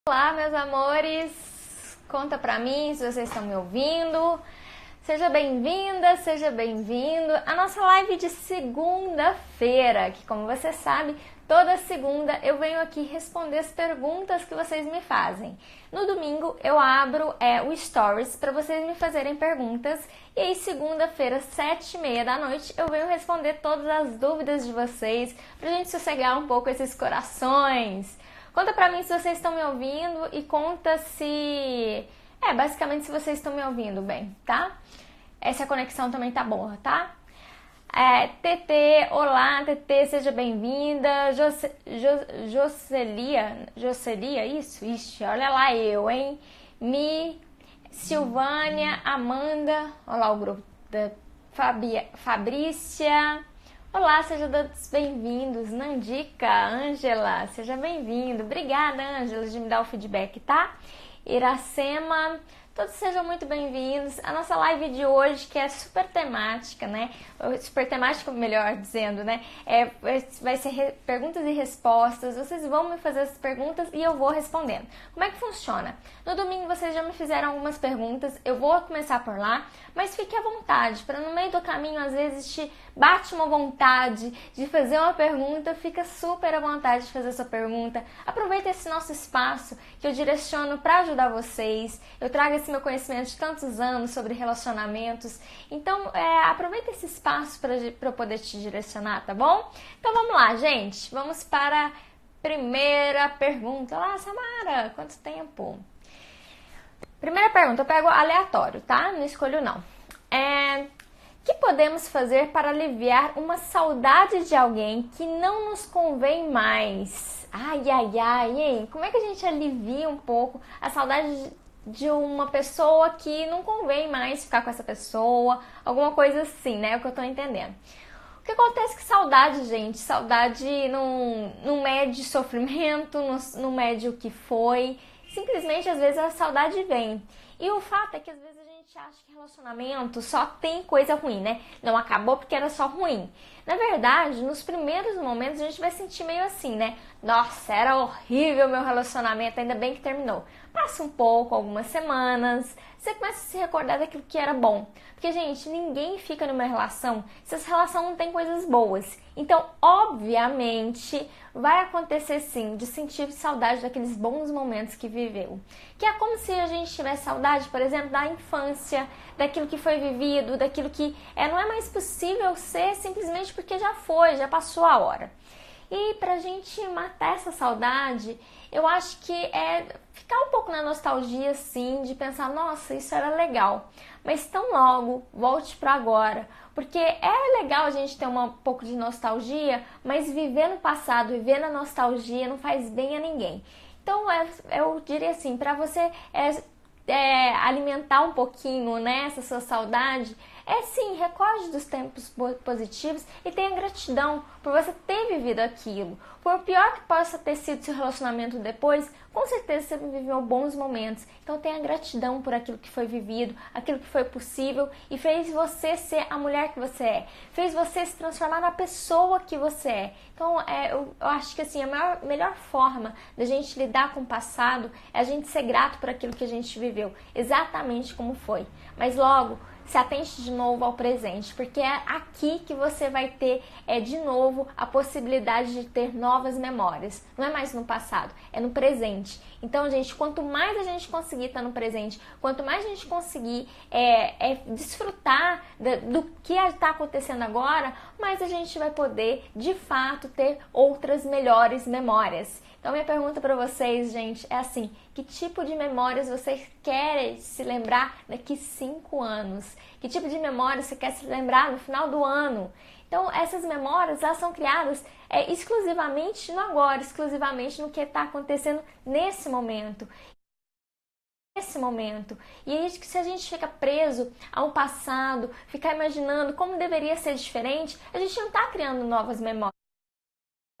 Olá, meus amores! Conta pra mim se vocês estão me ouvindo. Seja bem-vinda, seja bem-vindo à nossa live de segunda-feira, que, como você sabe, toda segunda eu venho aqui responder as perguntas que vocês me fazem. No domingo eu abro o Stories para vocês me fazerem perguntas e aí segunda-feira, 7h30 da noite, eu venho responder todas as dúvidas de vocês pra gente sossegar um pouco esses corações. Conta pra mim se vocês estão me ouvindo e conta se... basicamente se vocês estão me ouvindo bem, tá? Essa conexão também tá boa, tá? TT, olá, TT, seja bem-vinda. Jocelia, isso? Ixi, olha lá eu, hein? Silvânia, Amanda, olha lá o grupo da Fabrícia. Olá, sejam todos bem-vindos. Nandica, Ângela, seja bem-vindo. Obrigada, Ângela, de me dar o feedback, tá? Iracema, todos sejam muito bem-vindos. A nossa live de hoje, que é super temática, né? Super temática, melhor dizendo, né? Vai ser perguntas e respostas. Vocês vão me fazer as perguntas e eu vou respondendo. Como é que funciona? No domingo vocês já me fizeram algumas perguntas, eu vou começar por lá, mas fique à vontade, para no meio do caminho, às vezes, te bate uma vontade de fazer uma pergunta, fica super à vontade de fazer essa pergunta. Aproveita esse nosso espaço que eu direciono para ajudar vocês. Eu trago esse meu conhecimento de tantos anos sobre relacionamentos. Então, aproveita esse espaço para eu poder te direcionar, tá bom? Então, vamos lá, gente. Vamos para a primeira pergunta. Olá, Samara, quanto tempo? Primeira pergunta, eu pego aleatório, tá? Não escolho, não. O que podemos fazer para aliviar uma saudade de alguém que não nos convém mais? Ai, hein? Como é que a gente alivia um pouco a saudade de uma pessoa que não convém mais ficar com essa pessoa? Alguma coisa assim, né? É o que eu tô entendendo. O que acontece que saudade, gente? Saudade não mede sofrimento, não mede o que foi. Simplesmente, às vezes, a saudade vem. E o fato é que, às vezes, a gente acha que relacionamento só tem coisa ruim, né? Não acabou porque era só ruim. Na verdade, nos primeiros momentos, a gente vai sentir meio assim, né? Nossa, era horrível meu relacionamento, ainda bem que terminou. Passa um pouco, algumas semanas, você começa a se recordar daquilo que era bom. Porque, gente, ninguém fica numa relação se essa relação não tem coisas boas. Então, obviamente, vai acontecer sim de sentir saudade daqueles bons momentos que viveu. Que é como se a gente tivesse saudade, por exemplo, da infância, daquilo que foi vivido, daquilo que não é mais possível ser simplesmente porque já foi, já passou a hora. E pra gente matar essa saudade, eu acho que ficar um pouco na nostalgia, sim, de pensar, nossa, isso era legal. Mas tão logo, volte para agora. Porque é legal a gente ter um pouco de nostalgia, mas viver no passado, viver na nostalgia não faz bem a ninguém. Então, eu diria assim, para você alimentar um pouquinho, né, essa sua saudade, sim, recorde dos tempos positivos e tenha gratidão por você ter vivido aquilo. Por pior que possa ter sido seu relacionamento depois, com certeza você viveu bons momentos. Então tenha gratidão por aquilo que foi vivido, aquilo que foi possível e fez você ser a mulher que você é. Fez você se transformar na pessoa que você é. Então eu acho que assim, a melhor forma da gente lidar com o passado é a gente ser grato por aquilo que a gente viveu, exatamente como foi. Mas logo, se atente de novo ao presente, porque é aqui que você vai ter de novo a possibilidade de ter novas memórias. Não é mais no passado, é no presente. Então, gente, quanto mais a gente conseguir estar no presente, quanto mais a gente conseguir desfrutar do que está acontecendo agora, mais a gente vai poder, de fato, ter outras melhores memórias. Então, minha pergunta para vocês, gente, é assim, que tipo de memórias vocês querem se lembrar daqui 5 anos? Que tipo de memórias você quer se lembrar no final do ano? Então, essas memórias, elas são criadas exclusivamente no agora, exclusivamente no que está acontecendo nesse momento. E aí, se a gente fica preso ao passado, ficar imaginando como deveria ser diferente, a gente não está criando novas memórias.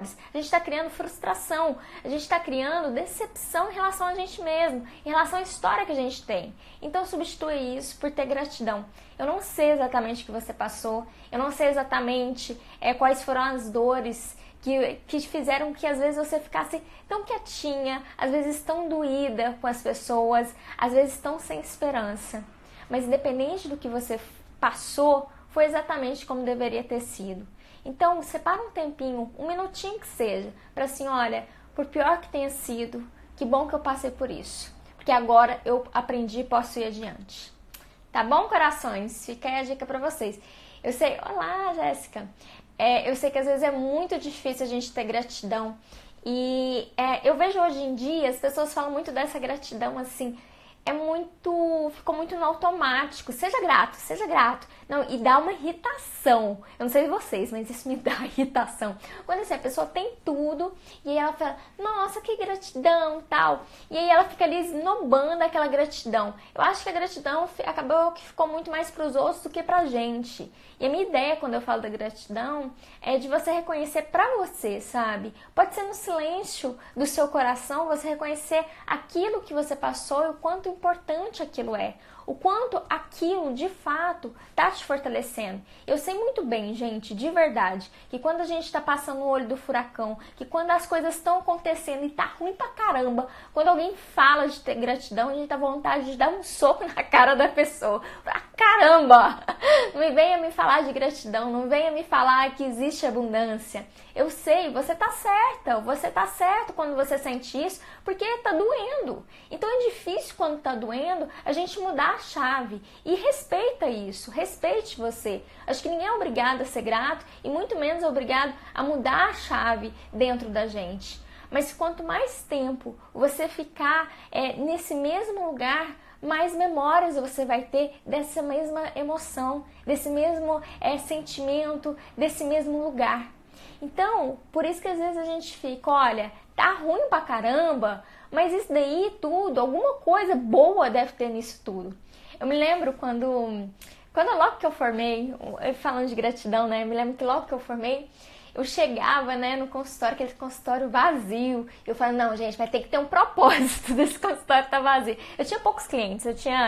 A gente está criando frustração, a gente está criando decepção em relação a gente mesmo, em relação à história que a gente tem. Então substitui isso por ter gratidão. Eu não sei exatamente o que você passou, eu não sei exatamente quais foram as dores que fizeram que às vezes você ficasse tão quietinha, às vezes tão doída com as pessoas, às vezes tão sem esperança. Mas independente do que você passou, foi exatamente como deveria ter sido. Então, separa um tempinho, um minutinho que seja, para assim, olha, por pior que tenha sido, que bom que eu passei por isso. Porque agora eu aprendi e posso ir adiante. Tá bom, corações? Fica aí a dica para vocês. Eu sei, olá, Jéssica. Eu sei que às vezes é muito difícil a gente ter gratidão. E eu vejo hoje em dia, as pessoas falam muito dessa gratidão assim, ficou muito no automático. Seja grato. Não, e dá uma irritação. Eu não sei vocês, mas isso me dá irritação. Quando assim, a pessoa tem tudo e aí ela fala, nossa, que gratidão, tal. E aí ela fica ali esnobando aquela gratidão. Eu acho que a gratidão acabou que ficou muito mais para os outros do que pra gente. E a minha ideia quando eu falo da gratidão é de você reconhecer pra você, sabe? Pode ser no silêncio do seu coração, você reconhecer aquilo que você passou e o quanto importante aquilo é. O quanto aquilo, de fato, tá te fortalecendo. Eu sei muito bem, gente, de verdade, que quando a gente tá passando no olho do furacão, que quando as coisas estão acontecendo e tá ruim pra caramba, quando alguém fala de ter gratidão, a gente tá vontade de dar um soco na cara da pessoa. Pra caramba! Não venha me falar de gratidão, não venha me falar que existe abundância. Eu sei, você tá certo quando você sente isso, porque tá doendo. Então é difícil quando tá doendo a gente mudar a chave. E respeita isso, respeite você. Acho que ninguém é obrigado a ser grato e muito menos é obrigado a mudar a chave dentro da gente. Mas quanto mais tempo você ficar nesse mesmo lugar, mais memórias você vai ter dessa mesma emoção, desse mesmo sentimento, desse mesmo lugar. Então, por isso que às vezes a gente fica, olha, tá ruim pra caramba, mas isso daí tudo, alguma coisa boa deve ter nisso tudo. Eu me lembro quando logo que eu formei, falando de gratidão, né? Eu me lembro que logo que eu formei, eu chegava, né, no consultório, aquele consultório vazio. Eu falei, não, gente, vai ter que ter um propósito desse consultório tá vazio. Eu tinha poucos clientes, eu tinha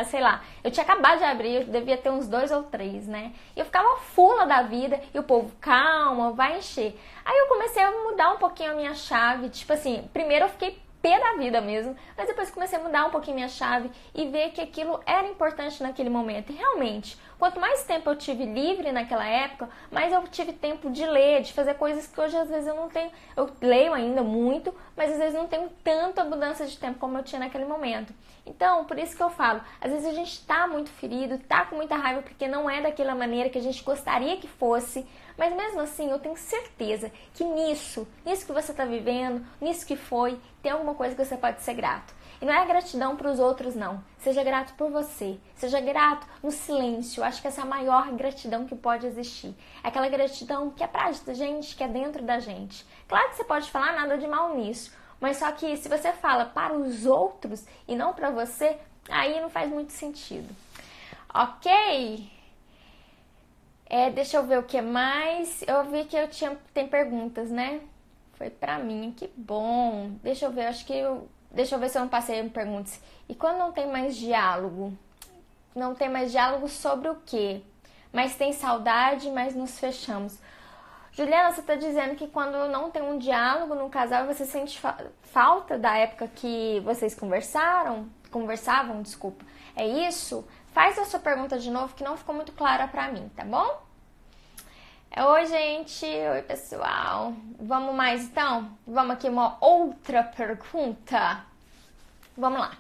acabado de abrir, eu devia ter uns 2 ou 3, né? E eu ficava fula da vida, e o povo, calma, vai encher. Aí eu comecei a mudar um pouquinho a minha chave, tipo assim, primeiro eu fiquei pé da vida mesmo, mas depois comecei a mudar um pouquinho minha chave e ver que aquilo era importante naquele momento. E realmente, quanto mais tempo eu tive livre naquela época, mais eu tive tempo de ler, de fazer coisas que hoje às vezes eu não tenho. Eu leio ainda muito, mas às vezes não tenho tanta mudança de tempo como eu tinha naquele momento. Então, por isso que eu falo, às vezes a gente tá muito ferido, tá com muita raiva porque não é daquela maneira que a gente gostaria que fosse, mas mesmo assim eu tenho certeza que nisso que você tá vivendo, nisso que foi, tem alguma coisa que você pode ser grato. E não é gratidão para os outros, não. Seja grato por você. Seja grato no silêncio. Eu acho que essa é a maior gratidão que pode existir. É aquela gratidão que é pra gente, que é dentro da gente. Claro que você pode falar nada de mal nisso, mas só que se você fala para os outros e não para você, aí não faz muito sentido. Ok? Deixa eu ver o que mais. Eu vi que tem perguntas, né? Foi pra mim, que bom. Deixa eu ver, deixa eu ver se eu não passei perguntas. E quando não tem mais diálogo? Não tem mais diálogo sobre o quê? Mas tem saudade, mas nos fechamos. Juliana, você tá dizendo que quando não tem um diálogo no casal, você sente falta da época que vocês conversavam, desculpa. É isso? Faz a sua pergunta de novo, que não ficou muito clara pra mim, tá bom? Oi, gente. Oi, pessoal. Vamos mais, então? Vamos aqui uma outra pergunta. Vamos lá.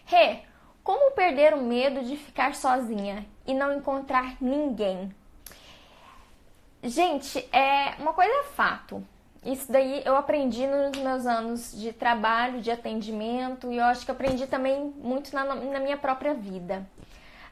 Rê, como perder o medo de ficar sozinha e não encontrar ninguém? Gente, uma coisa é fato. Isso daí eu aprendi nos meus anos de trabalho, de atendimento, e eu acho que aprendi também muito na minha própria vida.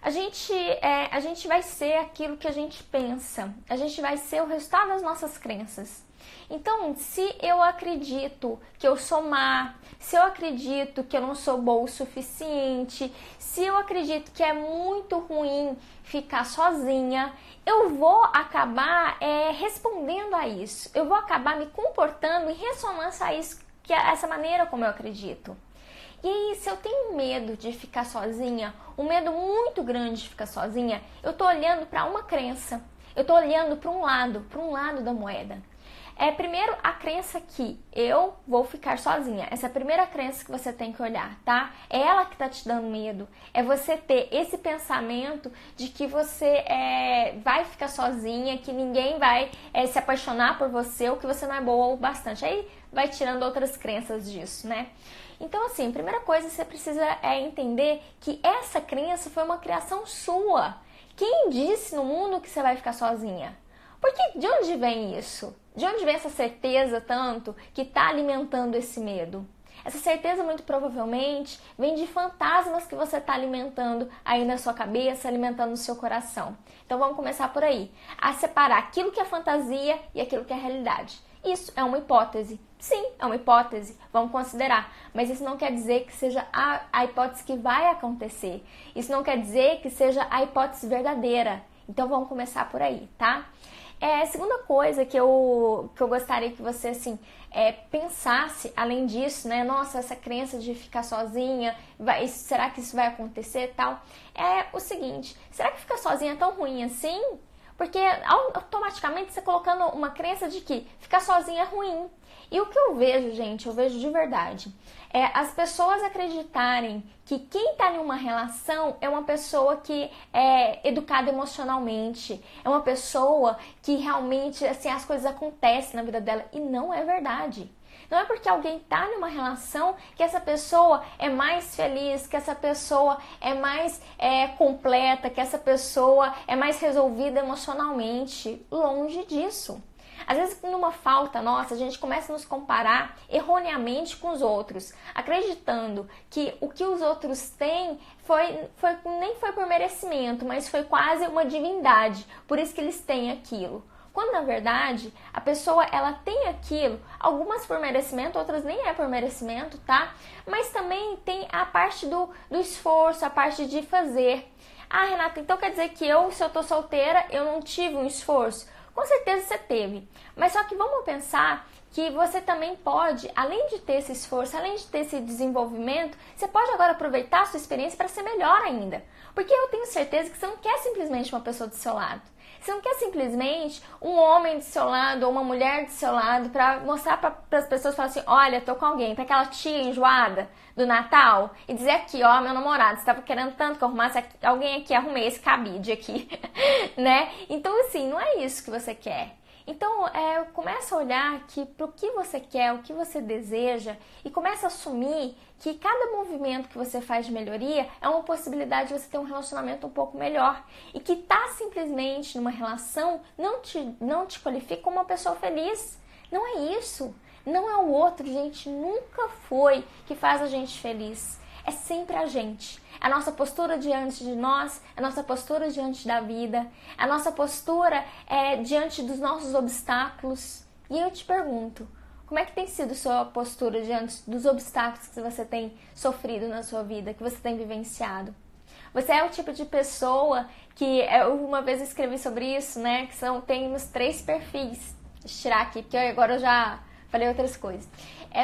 A gente vai ser aquilo que a gente pensa. A gente vai ser o resultado das nossas crenças. Então, se eu acredito que eu sou má, se eu acredito que eu não sou boa o suficiente, se eu acredito que é muito ruim ficar sozinha, eu vou acabar respondendo a isso. Eu vou acabar me comportando em ressonância a isso, que é essa maneira como eu acredito. E aí, se eu tenho medo de ficar sozinha, um medo muito grande de ficar sozinha, eu tô olhando para uma crença. Eu tô olhando para um lado da moeda. Primeiro, a crença que eu vou ficar sozinha. Essa é a primeira crença que você tem que olhar, tá? É ela que tá te dando medo. É você ter esse pensamento de que você vai ficar sozinha, que ninguém vai se apaixonar por você, ou que você não é boa o bastante. Aí vai tirando outras crenças disso, né? Então, assim, a primeira coisa que você precisa entender que essa crença foi uma criação sua. Quem disse no mundo que você vai ficar sozinha? Porque de onde vem isso? De onde vem essa certeza tanto que está alimentando esse medo? Essa certeza muito provavelmente vem de fantasmas que você está alimentando aí na sua cabeça, alimentando no seu coração. Então vamos começar por aí, a separar aquilo que é fantasia e aquilo que é realidade. Isso é uma hipótese. Sim, é uma hipótese, vamos considerar. Mas isso não quer dizer que seja a hipótese que vai acontecer. Isso não quer dizer que seja a hipótese verdadeira. Então vamos começar por aí, tá? Segunda coisa que eu gostaria que você, assim, pensasse, além disso, né? Nossa, essa crença de ficar sozinha, será que isso vai acontecer e tal? É o seguinte, será que ficar sozinha é tão ruim assim? Porque automaticamente você colocando uma crença de que ficar sozinha é ruim. E o que eu vejo, gente, eu vejo de verdade, as pessoas acreditarem que quem está em uma relação é uma pessoa que é educada emocionalmente, é uma pessoa que realmente, assim, as coisas acontecem na vida dela, e não é verdade. Não é porque alguém está numa relação que essa pessoa é mais feliz, que essa pessoa é mais completa, que essa pessoa é mais resolvida emocionalmente. Longe disso. Às vezes, numa falta nossa, a gente começa a nos comparar erroneamente com os outros, acreditando que o que os outros têm nem foi por merecimento, mas foi quase uma divindade, por isso que eles têm aquilo. Quando, na verdade, a pessoa ela tem aquilo, algumas por merecimento, outras nem é por merecimento, tá? Mas também tem a parte do esforço, a parte de fazer. Ah, Renata, então quer dizer que se eu tô solteira, eu não tive um esforço? Com certeza você teve, mas só que vamos pensar que você também pode, além de ter esse esforço, além de ter esse desenvolvimento, você pode agora aproveitar a sua experiência para ser melhor ainda. Porque eu tenho certeza que você não quer simplesmente uma pessoa do seu lado. Você não quer simplesmente um homem do seu lado ou uma mulher do seu lado para mostrar para as pessoas, falar assim, olha, tô com alguém, para aquela tia enjoada do Natal e dizer aqui, ó, meu namorado, você estava querendo tanto que eu arrumasse alguém aqui, arrumei esse cabide aqui, né? Então, assim, não é isso que você quer. Então, começa a olhar para o que você quer, o que você deseja e começa a assumir que cada movimento que você faz de melhoria é uma possibilidade de você ter um relacionamento um pouco melhor e que estar simplesmente numa relação não te qualifica como uma pessoa feliz. Não é isso. Não é o outro, gente. Nunca foi que faz a gente feliz. É sempre a gente. A nossa postura diante de nós, a nossa postura diante da vida, a nossa postura diante dos nossos obstáculos. E eu te pergunto, como é que tem sido sua postura diante dos obstáculos que você tem sofrido na sua vida, que você tem vivenciado? Você é o tipo de pessoa que, eu uma vez escrevi sobre isso, né, que temos 3 perfis. Deixa eu tirar aqui, porque agora eu já falei outras coisas.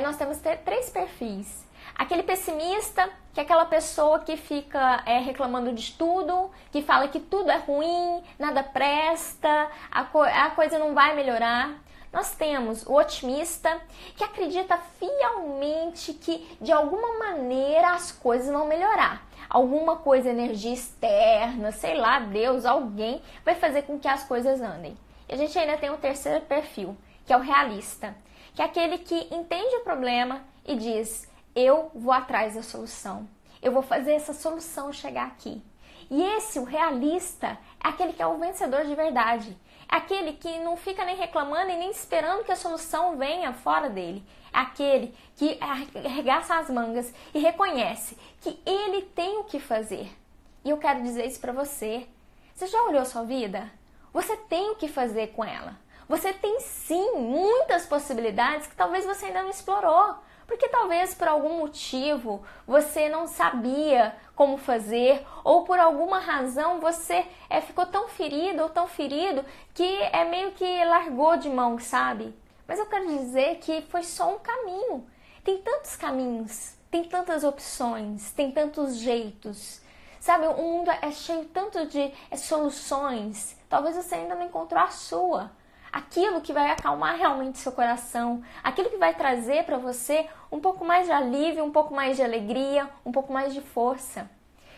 Nós temos 3 perfis. Aquele pessimista, que é aquela pessoa que fica reclamando de tudo, que fala que tudo é ruim, nada presta, a coisa não vai melhorar. Nós temos o otimista, que acredita fielmente que de alguma maneira as coisas vão melhorar. Alguma coisa, energia externa, sei lá, Deus, alguém vai fazer com que as coisas andem. E a gente ainda tem o 3º perfil, que é o realista, que é aquele que entende o problema e diz, eu vou atrás da solução, eu vou fazer essa solução chegar aqui. E esse, o realista, é aquele que é o vencedor de verdade. É aquele que não fica nem reclamando e nem esperando que a solução venha fora dele. É aquele que arregaça as mangas e reconhece que ele tem o que fazer. E eu quero dizer isso para você. Você já olhou sua vida? Você tem o que fazer com ela. Você tem sim muitas possibilidades que talvez você ainda não explorou. Porque talvez por algum motivo você não sabia como fazer ou por alguma razão você ficou tão ferido ou tão ferido que meio que largou de mão, sabe? Mas eu quero dizer que foi só um caminho. Tem tantos caminhos, tem tantas opções, tem tantos jeitos. Sabe, o mundo é cheio tanto de soluções. Talvez você ainda não encontrou a sua. aquilo que vai acalmar realmente seu coração, aquilo que vai trazer para você um pouco mais de alívio, um pouco mais de alegria, um pouco mais de força.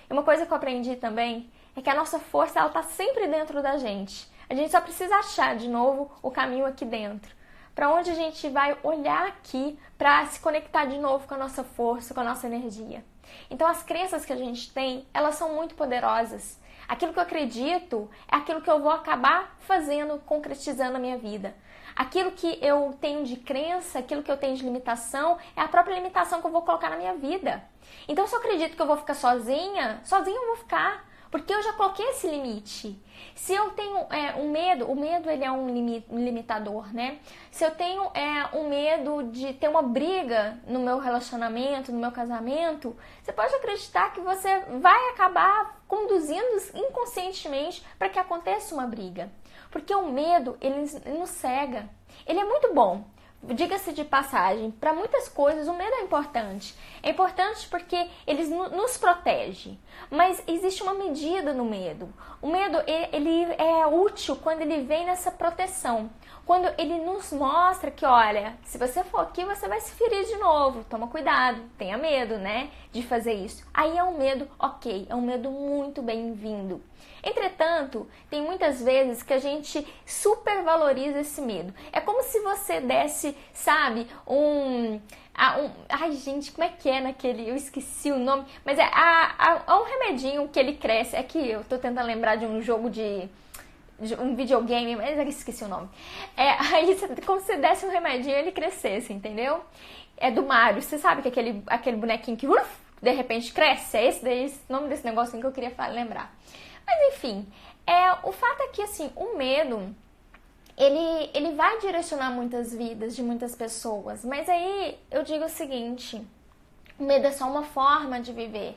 E uma coisa que eu aprendi também é que a nossa força, ela está sempre dentro da gente. A gente só precisa achar de novo o caminho aqui dentro. Para onde a gente vai olhar aqui para se conectar de novo com a nossa força, com a nossa energia. Então as crenças que a gente tem, elas são muito poderosas. Aquilo que eu acredito é aquilo que eu vou acabar fazendo, concretizando na minha vida. Aquilo que eu tenho de crença, aquilo que eu tenho de limitação, é a própria limitação que eu vou colocar na minha vida. Então se eu acredito que eu vou ficar sozinha eu vou ficar. Porque eu já coloquei esse limite. Se eu tenho um medo, o medo ele é um limitador, né? Se eu tenho um medo de ter uma briga no meu relacionamento, no meu casamento, você pode acreditar que você vai acabar conduzindo inconscientemente para que aconteça uma briga. Porque o medo, ele nos cega. Ele é muito bom. Diga-se de passagem, para muitas coisas o medo é importante. É importante porque ele nos protege. Mas existe uma medida no medo. O medo ele é útil quando ele vem nessa proteção. Quando ele nos mostra que, olha, se você for aqui, você vai se ferir de novo. Toma cuidado, tenha medo, né, de fazer isso. Aí é um medo ok, é um medo muito bem-vindo. Entretanto, tem muitas vezes que a gente supervaloriza esse medo. É como se você desse, sabe, ai, gente, como é que é naquele... Eu esqueci o nome, mas é um remedinho que ele cresce. É que eu tô tentando lembrar de um jogo de um videogame, mas eu esqueci o nome. Aí, como se desse um remedinho ele crescesse, entendeu? É do Mario. Você sabe que aquele bonequinho que de repente cresce? É esse nome desse negocinho que eu queria lembrar. Mas enfim, o fato é que assim, o medo, ele vai direcionar muitas vidas de muitas pessoas. Mas aí eu digo o seguinte, o medo é só uma forma de viver.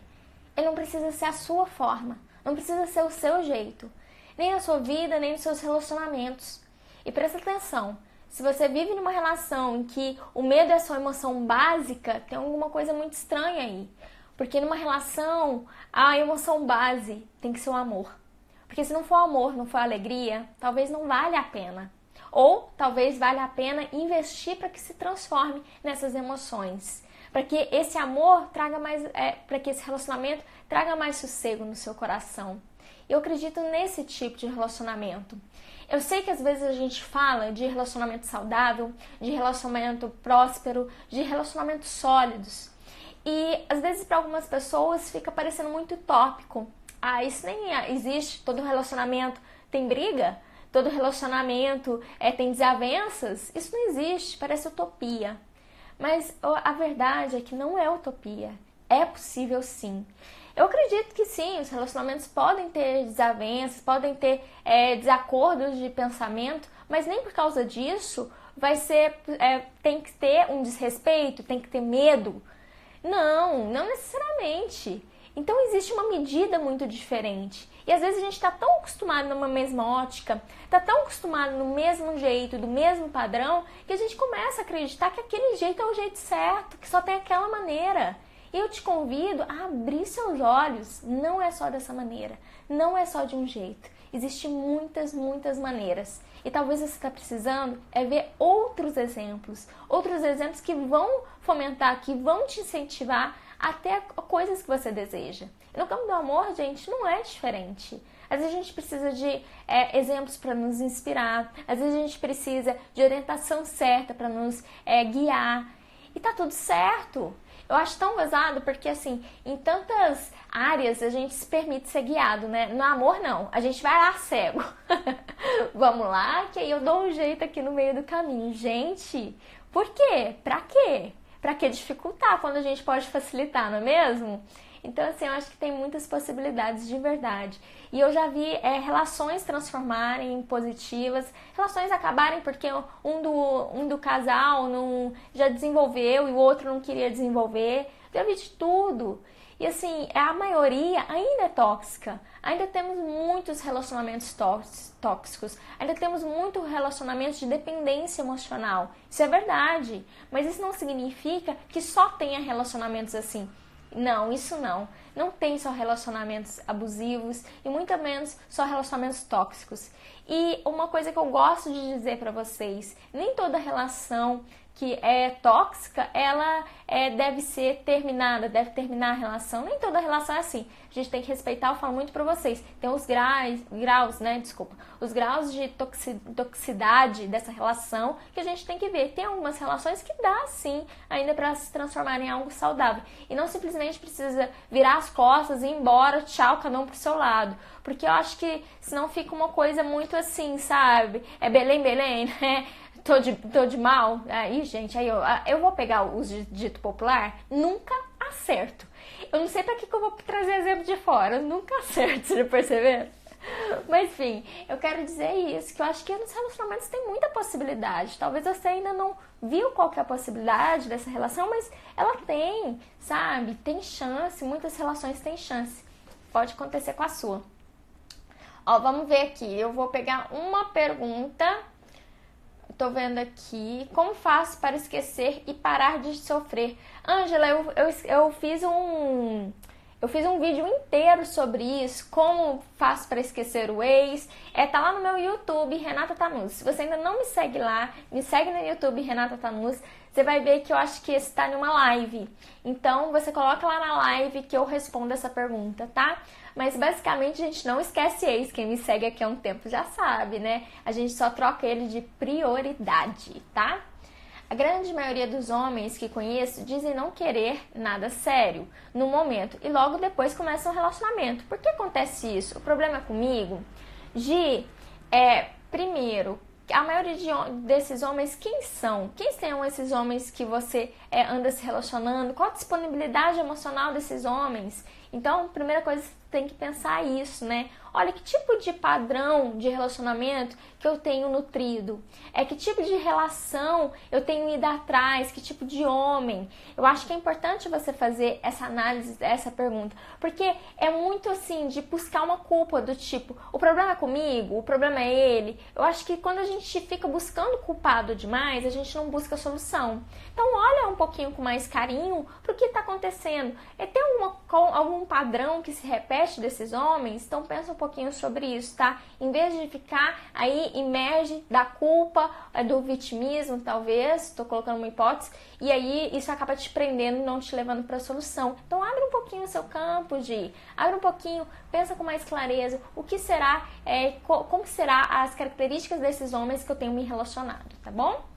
Ele não precisa ser a sua forma, não precisa ser o seu jeito. Nem na sua vida, nem nos seus relacionamentos. E presta atenção, se você vive numa relação em que o medo é sua emoção básica, tem alguma coisa muito estranha aí. Porque numa relação, a emoção base tem que ser o amor. Porque se não for amor, não for alegria, talvez não valha a pena. Ou talvez valha a pena investir para que se transforme nessas emoções. Para que esse amor traga mais, para que esse relacionamento traga mais sossego no seu coração. Eu acredito nesse tipo de relacionamento. Eu sei que às vezes a gente fala de relacionamento saudável, de relacionamento próspero, de relacionamentos sólidos. E às vezes para algumas pessoas fica parecendo muito utópico. Ah, isso nem existe, todo relacionamento tem briga, todo relacionamento tem desavenças. Isso não existe, parece utopia. Mas a verdade é que não é utopia, é possível sim. Eu acredito que sim, os relacionamentos podem ter desavenças, podem ter desacordos de pensamento, mas nem por causa disso tem que ter um desrespeito, tem que ter medo. Não necessariamente. Então existe uma medida muito diferente. E às vezes a gente está tão acostumado numa mesma ótica, está tão acostumado no mesmo jeito, do mesmo padrão, que a gente começa a acreditar que aquele jeito é o jeito certo, que só tem aquela maneira. E eu te convido a abrir seus olhos. Não é só dessa maneira, não é só de um jeito. Existem muitas maneiras. E talvez você está precisando ver outros exemplos que vão fomentar, que vão te incentivar até coisas que você deseja. E no campo do amor, gente, não é diferente. Às vezes a gente precisa de exemplos para nos inspirar, às vezes a gente precisa de orientação certa para nos guiar. E tá tudo certo. Eu acho tão gozado porque, assim, em tantas áreas a gente se permite ser guiado, né? No amor, não. A gente vai lá cego. Vamos lá, que aí eu dou um jeito aqui no meio do caminho. Gente, por quê? Pra quê? Pra que dificultar quando a gente pode facilitar, não é mesmo? Então, assim, eu acho que tem muitas possibilidades de verdade. E eu já vi relações transformarem em positivas, relações acabarem porque um do casal não, já desenvolveu e o outro não queria desenvolver. Já vi de tudo. E, assim, a maioria ainda é tóxica. Ainda temos muitos relacionamentos tóxicos. Ainda temos muitos relacionamentos de dependência emocional. Isso é verdade. Mas isso não significa que só tenha relacionamentos assim. Não, isso não. Não tem só relacionamentos abusivos e muito menos só relacionamentos tóxicos. E uma coisa que eu gosto de dizer pra vocês, nem toda relação que é tóxica, ela deve ser terminada, deve terminar a relação. Nem toda relação é assim. A gente tem que respeitar, eu falo muito pra vocês. Tem os graus, né? Desculpa. Os graus de toxicidade dessa relação que a gente tem que ver. Tem algumas relações que dá, sim, ainda pra se transformar em algo saudável. E não simplesmente precisa virar as costas e ir embora, tchau, cada um pro seu lado. Porque eu acho que senão fica uma coisa muito assim, sabe? É Belém, Belém, né? Tô de mal. Aí, gente, aí eu vou pegar o dito popular, nunca acerto. Eu não sei pra que eu vou trazer exemplo de fora, eu nunca acerto, você já percebeu? Mas enfim, eu quero dizer isso, que eu acho que nos relacionamentos tem muita possibilidade. Talvez você ainda não viu qual que é a possibilidade dessa relação, mas ela tem, sabe? Tem chance, muitas relações têm chance. Pode acontecer com a sua. Ó, vamos ver aqui, eu vou pegar uma pergunta. Tô vendo aqui, como faço para esquecer e parar de sofrer? Ângela, eu fiz um vídeo inteiro sobre isso, como faço para esquecer o ex. Tá lá no meu YouTube, Renata Tanus. Se você ainda não me segue lá, me segue no YouTube, Renata Tanus. Você vai ver que eu acho que está em uma live. Então, você coloca lá na live que eu respondo essa pergunta, tá? Mas, basicamente, a gente não esquece ex. Quem me segue aqui há um tempo já sabe, né? A gente só troca ele de prioridade, tá? A grande maioria dos homens que conheço dizem não querer nada sério no momento e logo depois começa um relacionamento. Por que acontece isso? O problema é comigo? Primeiro, a maioria desses homens, quem são? Quem são esses homens que você anda se relacionando? Qual a disponibilidade emocional desses homens? Então, primeira coisa, você tem que pensar isso, né? Olha, que tipo de padrão de relacionamento que eu tenho nutrido? Que tipo de relação eu tenho ido atrás? Que tipo de homem? Eu acho que é importante você fazer essa análise, essa pergunta. Porque é muito assim, de buscar uma culpa do tipo, o problema é comigo? O problema é ele? Eu acho que quando a gente fica buscando culpado demais, a gente não busca solução. Então, olha um pouquinho com mais carinho pro que está acontecendo. Tem algum padrão que se repete desses homens? Então, pensa um pouquinho sobre isso, tá? Em vez de ficar aí imerge da culpa, do vitimismo, talvez, estou colocando uma hipótese, e aí isso acaba te prendendo e não te levando para a solução. Então, abre um pouquinho o seu campo abre um pouquinho, pensa com mais clareza, o que será, como será as características desses homens que eu tenho me relacionado, tá bom?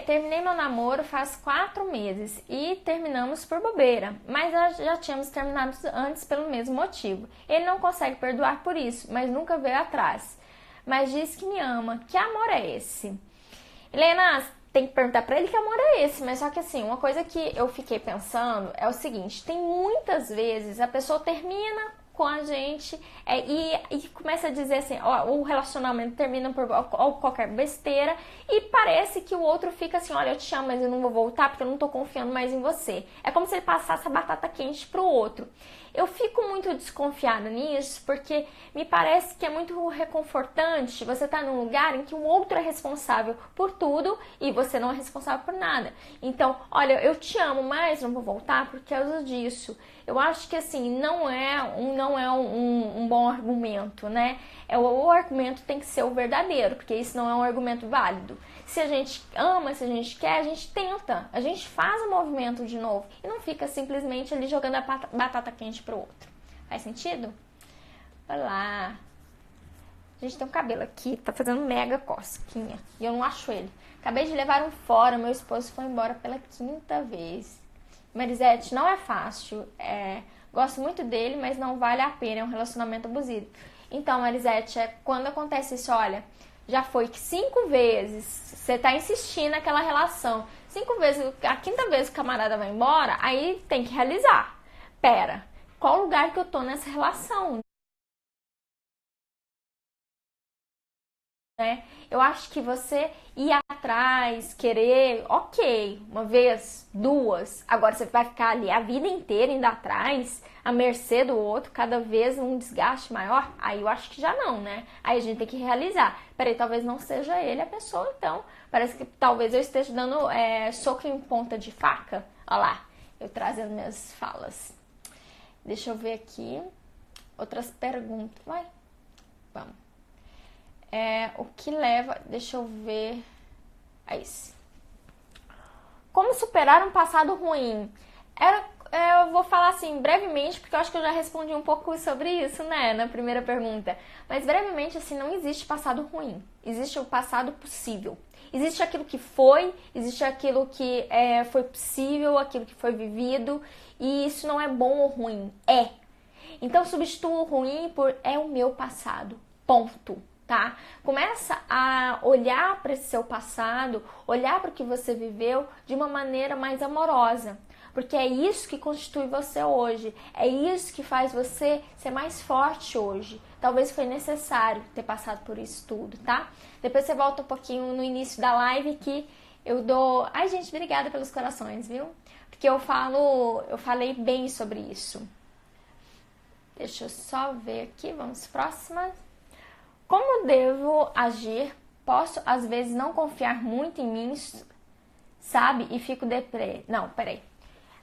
Terminei meu namoro faz 4 meses e terminamos por bobeira, mas já tínhamos terminado antes pelo mesmo motivo. Ele não consegue perdoar por isso, mas nunca veio atrás. Mas diz que me ama. Que amor é esse? Helena, tem que perguntar pra ele que amor é esse, mas só que assim, uma coisa que eu fiquei pensando é o seguinte, tem muitas vezes a pessoa termina com a gente e começa a dizer assim, ó, o relacionamento termina por qualquer besteira e parece que o outro fica assim, olha, eu te amo, mas eu não vou voltar porque eu não tô confiando mais em você. É como se ele passasse a batata quente pro outro. Eu fico muito desconfiada nisso porque me parece que é muito reconfortante você estar num lugar em que o outro é responsável por tudo e você não é responsável por nada. Então, olha, eu te amo, mas não vou voltar por causa disso. Eu acho que assim, não é um bom argumento, né? O argumento tem que ser o verdadeiro, porque isso não é um argumento válido. Se a gente ama, se a gente quer, a gente tenta, a gente faz o movimento de novo e não fica simplesmente ali jogando a batata quente pro outro. Faz sentido? Olha lá. A gente tem um cabelo aqui, tá fazendo mega cosquinha e eu não acho ele. Acabei de levar um fora, meu esposo foi embora pela 5ª vez. Marisete, não é fácil, gosto muito dele, mas não vale a pena, é um relacionamento abusivo. Então, Marisete, quando acontece isso, olha, já foi 5 vezes, você tá insistindo naquela relação, 5 vezes, a 5ª vez que o camarada vai embora, aí tem que realizar. Pera, qual lugar que eu tô nessa relação? Eu acho que você ir atrás, querer, ok, uma vez, 2, agora você vai ficar ali a vida inteira indo atrás, à mercê do outro, cada vez um desgaste maior, aí eu acho que já não, né? Aí a gente tem que realizar. Peraí, talvez não seja ele a pessoa, então, parece que talvez eu esteja dando soco em ponta de faca, olha lá. eu trazendo minhas falas. Deixa eu ver aqui. Outras perguntas. Vamos. O que leva... Deixa eu ver... É isso. Como superar um passado ruim? Eu vou falar assim, brevemente, porque eu acho que eu já respondi um pouco sobre isso, né, na primeira pergunta. Mas brevemente, assim, não existe passado ruim. Existe o passado possível. Existe aquilo que foi, existe aquilo que foi possível, aquilo que foi vivido. E isso não é bom ou ruim, é. Então, substitua o ruim por é o meu passado, ponto. Tá? Começa a olhar para esse seu passado, olhar para o que você viveu de uma maneira mais amorosa. Porque é isso que constitui você hoje, é isso que faz você ser mais forte hoje. Talvez foi necessário ter passado por isso tudo, tá? Depois você volta um pouquinho no início da live que eu dou... Ai, gente, obrigada pelos corações, viu? Porque eu falei bem sobre isso. Deixa eu só ver aqui, vamos próximas. Como devo agir? Posso, às vezes, não confiar muito em mim, sabe? E fico deprê. Não, peraí.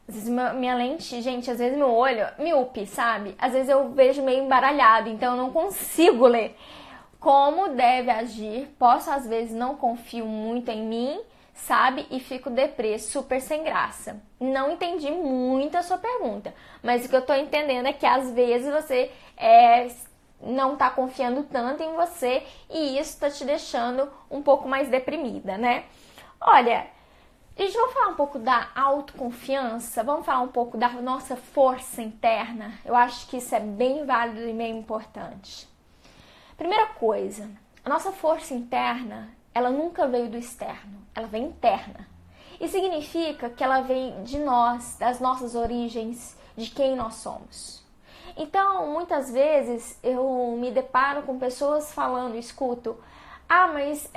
Às vezes minha lente, gente, às vezes meu olho, míope, sabe? Às vezes eu vejo meio embaralhado, então eu não consigo ler. Como deve agir? Posso, às vezes, não confio muito em mim, sabe? E fico deprê, super sem graça. Não entendi muito a sua pergunta, mas o que eu tô entendendo é que às vezes você não tá confiando tanto em você e isso tá te deixando um pouco mais deprimida, né? Olha, gente, vamos falar um pouco da autoconfiança, vamos falar um pouco da nossa força interna. Eu acho que isso é bem válido e bem importante. Primeira coisa, a nossa força interna, ela nunca veio do externo, ela vem interna. E significa que ela vem de nós, das nossas origens, de quem nós somos. Então, muitas vezes eu me deparo com pessoas falando, escuto, mas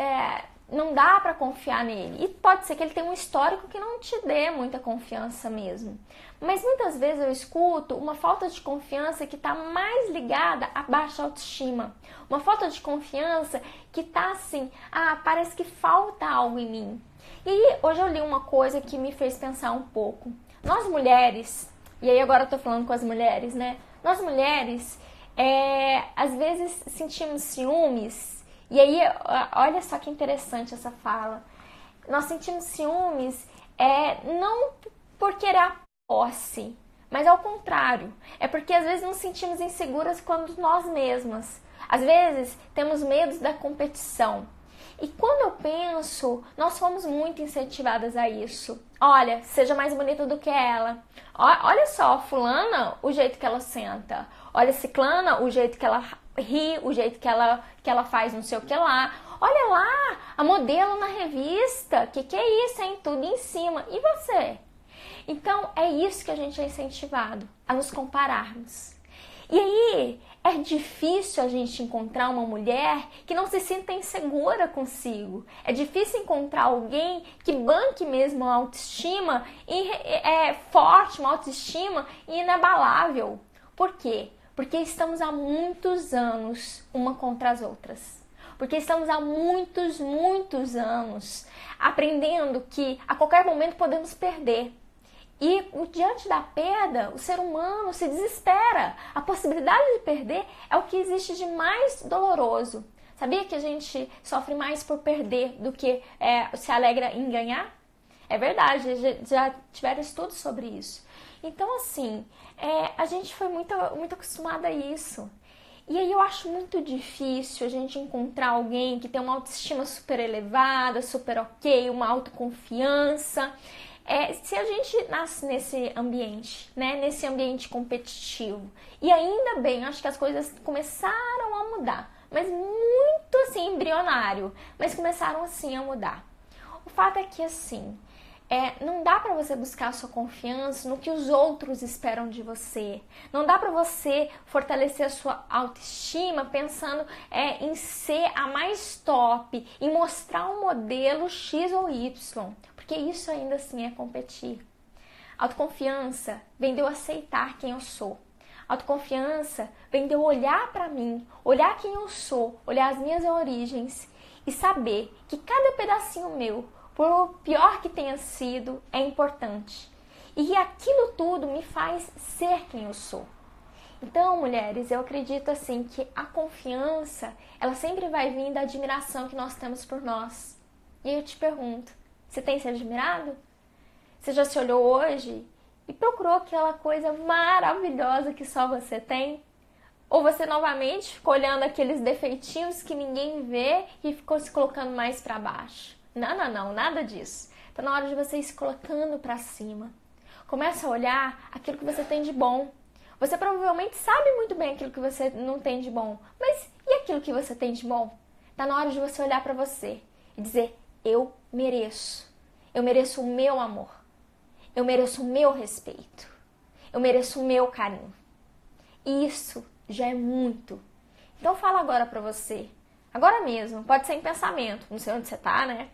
não dá para confiar nele. E pode ser que ele tenha um histórico que não te dê muita confiança mesmo. Mas muitas vezes eu escuto uma falta de confiança que está mais ligada à baixa autoestima. Uma falta de confiança que está assim, parece que falta algo em mim. E hoje eu li uma coisa que me fez pensar um pouco. Nós mulheres, e aí agora eu tô falando com as mulheres, né? Nós mulheres, às vezes sentimos ciúmes, e aí, olha só que interessante essa fala. Nós sentimos ciúmes não por querer a posse, mas ao contrário. É porque às vezes nos sentimos inseguras quando nós mesmas. Às vezes temos medos da competição. E quando eu penso, nós fomos muito incentivadas a isso. Olha, seja mais bonita do que ela. Olha só, fulana, o jeito que ela senta. Olha, ciclana, o jeito que ela ri, o jeito que ela faz não sei o que lá. Olha lá, a modelo na revista. Que é isso, hein? Tudo em cima. E você? Então, é isso que a gente é incentivado, a nos compararmos. E aí, é difícil a gente encontrar uma mulher que não se sinta insegura consigo. É difícil encontrar alguém que banque mesmo a autoestima forte, uma autoestima inabalável. Por quê? Porque estamos há muitos anos uma contra as outras. Porque estamos há muitos anos aprendendo que a qualquer momento podemos perder. E diante da perda, o ser humano se desespera. A possibilidade de perder é o que existe de mais doloroso. Sabia que a gente sofre mais por perder do que se alegra em ganhar? É verdade, já tiveram estudos sobre isso. Então, assim, a gente foi muito acostumada a isso. E aí eu acho muito difícil a gente encontrar alguém que tem uma autoestima super elevada, super ok, uma autoconfiança. Se a gente nasce nesse ambiente, né, nesse ambiente competitivo, e ainda bem, acho que as coisas começaram a mudar, mas muito assim, embrionário, mas começaram assim a mudar. O fato é que assim, não dá pra você buscar a sua confiança no que os outros esperam de você. Não dá pra você fortalecer a sua autoestima pensando em ser a mais top, em mostrar um modelo X ou Y. Porque isso ainda assim é competir. Autoconfiança vem de eu aceitar quem eu sou. Autoconfiança vem de eu olhar pra mim, olhar quem eu sou, olhar as minhas origens e saber que cada pedacinho meu, por pior que tenha sido, é importante. E aquilo tudo me faz ser quem eu sou. Então, mulheres, eu acredito assim que a confiança, ela sempre vai vir da admiração que nós temos por nós. E aí eu te pergunto, você tem se admirado? Você já se olhou hoje e procurou aquela coisa maravilhosa que só você tem? Ou você novamente ficou olhando aqueles defeitinhos que ninguém vê e ficou se colocando mais para baixo? Não, nada disso. Tá na hora de você ir se colocando para cima. Começa a olhar aquilo que você tem de bom. Você provavelmente sabe muito bem aquilo que você não tem de bom, mas e aquilo que você tem de bom? Tá na hora de você olhar para você e dizer, eu mereço. Eu mereço o meu amor. Eu mereço o meu respeito. Eu mereço o meu carinho. Isso já é muito. Então fala agora pra você. Agora mesmo. Pode ser em pensamento. Não sei onde você tá, né?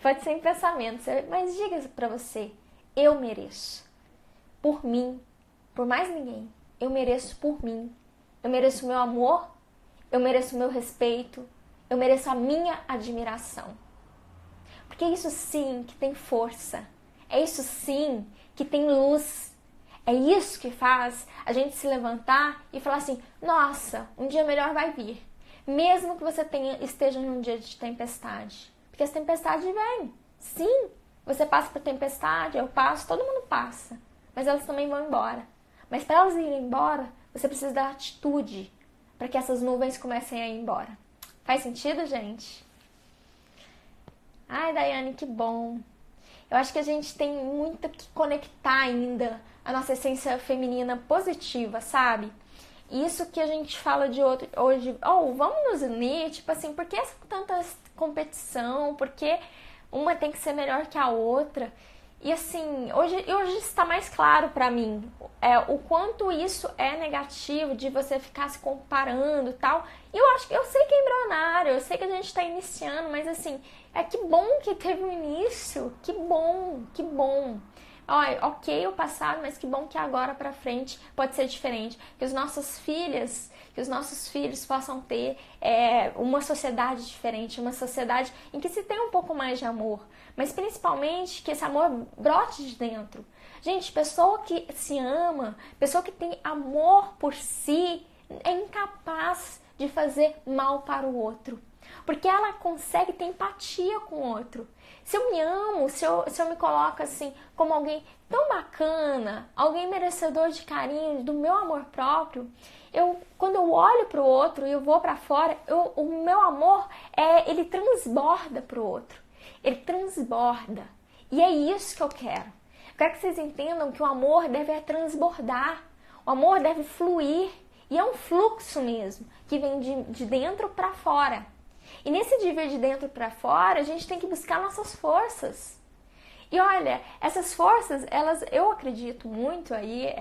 Pode ser em pensamento. Mas diga pra você. Eu mereço. Por mim. Por mais ninguém. Eu mereço por mim. Eu mereço o meu amor. Eu mereço o meu respeito. Eu mereço a minha admiração. Porque é isso sim que tem força. É isso sim que tem luz. É isso que faz a gente se levantar e falar assim, nossa, um dia melhor vai vir. Mesmo que você esteja num dia de tempestade. Porque as tempestades vêm. Sim, você passa por tempestade, eu passo, todo mundo passa. Mas elas também vão embora. Mas para elas irem embora, você precisa dar atitude para que essas nuvens comecem a ir embora. Faz sentido, gente? Ai, Daiane, que bom. Eu acho que a gente tem muito que conectar ainda a nossa essência feminina positiva, sabe? Isso que a gente fala de hoje, vamos nos unir, tipo assim, por que tanta competição? Por que uma tem que ser melhor que a outra? E assim, hoje está mais claro pra mim o quanto isso é negativo de você ficar se comparando e tal. E eu sei que é embrionário, eu sei que a gente tá iniciando, mas assim, que bom que teve um início, que bom, que bom. Ok o passado, mas que bom que agora pra frente pode ser diferente. Que os nossos filhos possam ter uma sociedade diferente, uma sociedade em que se tem um pouco mais de amor. Mas principalmente que esse amor brote de dentro. Gente, pessoa que se ama, pessoa que tem amor por si, é incapaz de fazer mal para o outro. Porque ela consegue ter empatia com o outro. Se eu me amo, se eu me coloco assim como alguém tão bacana, alguém merecedor de carinho, do meu amor próprio, quando eu olho para o outro e eu vou para fora, o meu amor ele transborda para o outro. Ele transborda. E é isso que eu quero. Eu quero que vocês entendam que o amor deve transbordar. O amor deve fluir. E é um fluxo mesmo, que vem de dentro para fora. E nesse de vir de dentro para fora, a gente tem que buscar nossas forças. E olha, essas forças, eu acredito muito aí,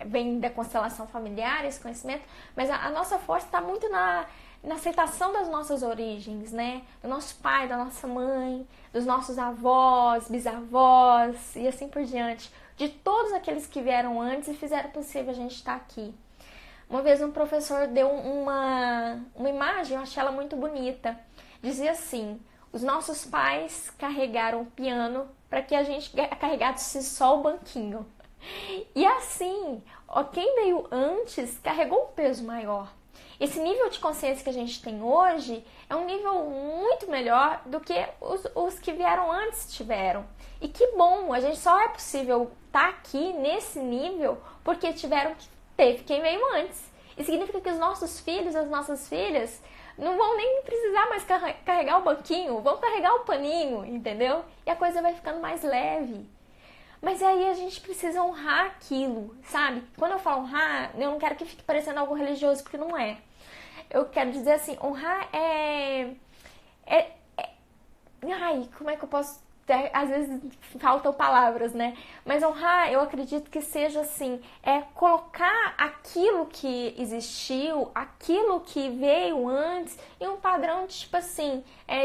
vem da constelação familiar, esse conhecimento, mas a nossa força está muito na aceitação das nossas origens, né? Do nosso pai, da nossa mãe, dos nossos avós, bisavós e assim por diante. De todos aqueles que vieram antes e fizeram possível a gente estar aqui. Uma vez um professor deu uma imagem, eu achei ela muito bonita. Dizia assim, os nossos pais carregaram o piano para que a gente carregasse só o banquinho. E assim, quem veio antes carregou um peso maior. Esse nível de consciência que a gente tem hoje é um nível muito melhor do que os que vieram antes tiveram. E que bom, a gente só é possível estar aqui nesse nível porque teve quem veio antes. E significa que os nossos filhos, as nossas filhas, não vão nem precisar mais carregar o banquinho, vão carregar o paninho, entendeu? E a coisa vai ficando mais leve. Mas aí a gente precisa honrar aquilo, sabe? Quando eu falo honrar, eu não quero que fique parecendo algo religioso, porque não é. Eu quero dizer assim, honrar Ai, como é que eu posso... Às vezes faltam palavras, né? Mas honrar, eu acredito que seja assim, colocar aquilo que existiu, aquilo que veio antes, em um padrão de, tipo assim,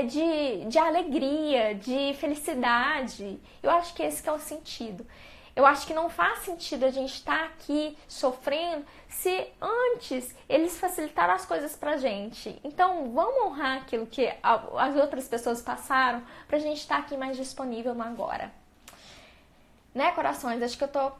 de alegria, de felicidade. Eu acho que esse que é o sentido. Eu acho que não faz sentido a gente estar aqui sofrendo se antes eles facilitaram as coisas pra gente. Então, vamos honrar aquilo que as outras pessoas passaram pra gente estar aqui mais disponível no agora. né, corações? Acho que eu tô...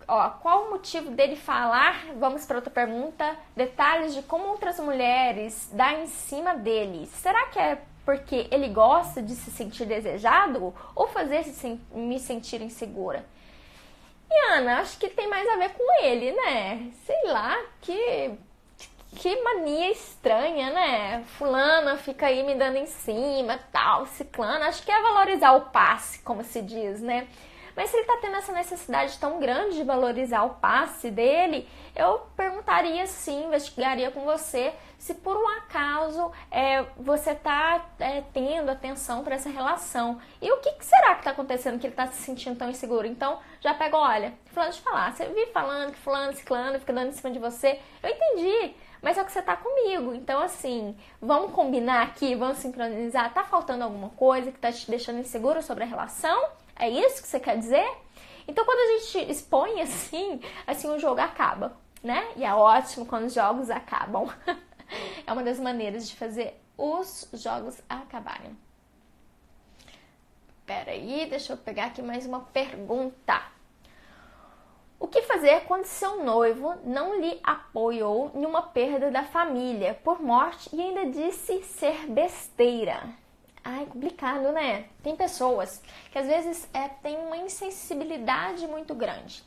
Ó, qual o motivo dele falar? Vamos para outra pergunta. Detalhes de como outras mulheres dão em cima dele. Será que é porque ele gosta de se sentir desejado ou fazer me sentir insegura? E Ana, acho que tem mais a ver com ele, né? Sei lá, que mania estranha, né? Fulana fica aí me dando em cima, tal, ciclana. Acho que é valorizar o passe, como se diz, né? Mas se ele tá tendo essa necessidade tão grande de valorizar o passe dele, eu perguntaria sim, investigaria com você se por um acaso você tá tendo atenção para essa relação. E o que será que tá acontecendo que ele tá se sentindo tão inseguro? Então, já pega, olha, fulano de falar, você vive falando que fulano, ciclano fica dando em cima de você. Eu entendi, mas é que você tá comigo. Então, assim, vamos combinar aqui, vamos sincronizar. Tá faltando alguma coisa que tá te deixando inseguro sobre a relação? É isso que você quer dizer? Então, quando a gente expõe assim o jogo acaba, né? E é ótimo quando os jogos acabam. É uma das maneiras de fazer os jogos acabarem. Pera aí, deixa eu pegar aqui mais uma pergunta. O que fazer quando seu noivo não lhe apoiou em uma perda da família por morte e ainda disse ser besteira? Ai, complicado, né? Tem pessoas que às vezes têm uma insensibilidade muito grande.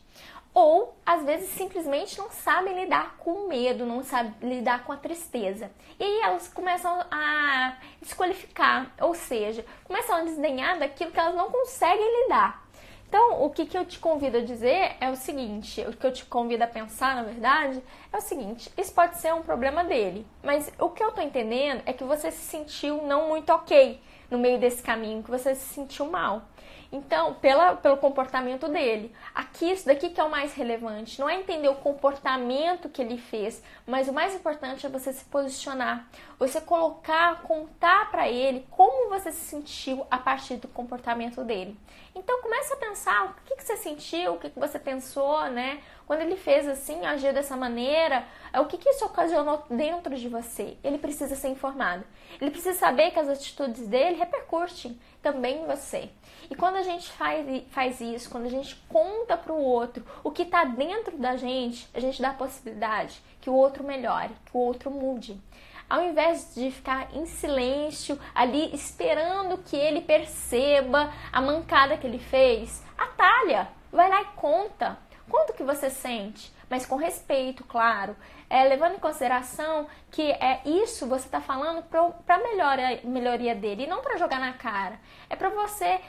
Ou, às vezes, simplesmente não sabem lidar com o medo, não sabem lidar com a tristeza. E aí elas começam a desqualificar, ou seja, começam a desdenhar daquilo que elas não conseguem lidar. Então, o que eu te convido a dizer é o seguinte, o que eu te convido a pensar, na verdade, é o seguinte, isso pode ser um problema dele, mas o que eu tô entendendo é que você se sentiu não muito ok no meio desse caminho, que você se sentiu mal. Então, pelo comportamento dele. Aqui, isso daqui que é o mais relevante. Não é entender o comportamento que ele fez, mas o mais importante é você se posicionar. Você contar pra ele como você se sentiu a partir do comportamento dele. Então, comece a pensar o que você sentiu, o que você pensou, né? Quando ele fez assim, agiu dessa maneira, o que isso ocasionou dentro de você? Ele precisa ser informado. Ele precisa saber que as atitudes dele repercutem também em você. E quando a gente faz isso, quando a gente conta para o outro o que está dentro da gente, a gente dá a possibilidade que o outro melhore, que o outro mude. Ao invés de ficar em silêncio, ali esperando que ele perceba a mancada que ele fez, atalha, vai lá e conta. Conta o que você sente, mas com respeito, claro. Levando em consideração que isso você está falando para melhoria dele e não para jogar na cara. É para você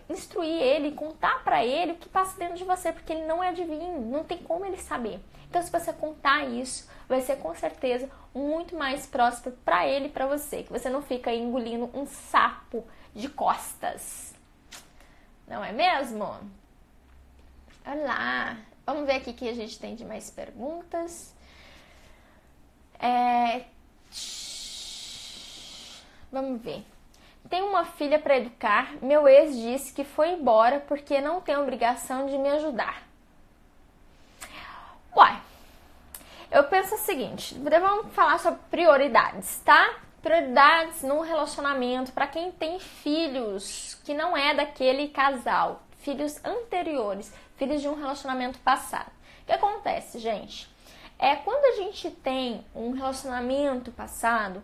instruir ele, contar para ele o que passa dentro de você, porque ele não é adivinho, não tem como ele saber. Então, se você contar isso, vai ser com certeza muito mais próspero para ele e para você, que você não fica aí engolindo um sapo de costas. Não é mesmo? Olha lá. Vamos ver aqui o que a gente tem de mais perguntas. Vamos ver. Tenho uma filha para educar. Meu ex disse que foi embora porque não tem obrigação de me ajudar. Uai, eu penso o seguinte, vamos falar sobre prioridades, tá? Prioridades no relacionamento para quem tem filhos que não é daquele casal, filhos anteriores, filhos de um relacionamento passado. O que acontece, gente? Quando a gente tem um relacionamento passado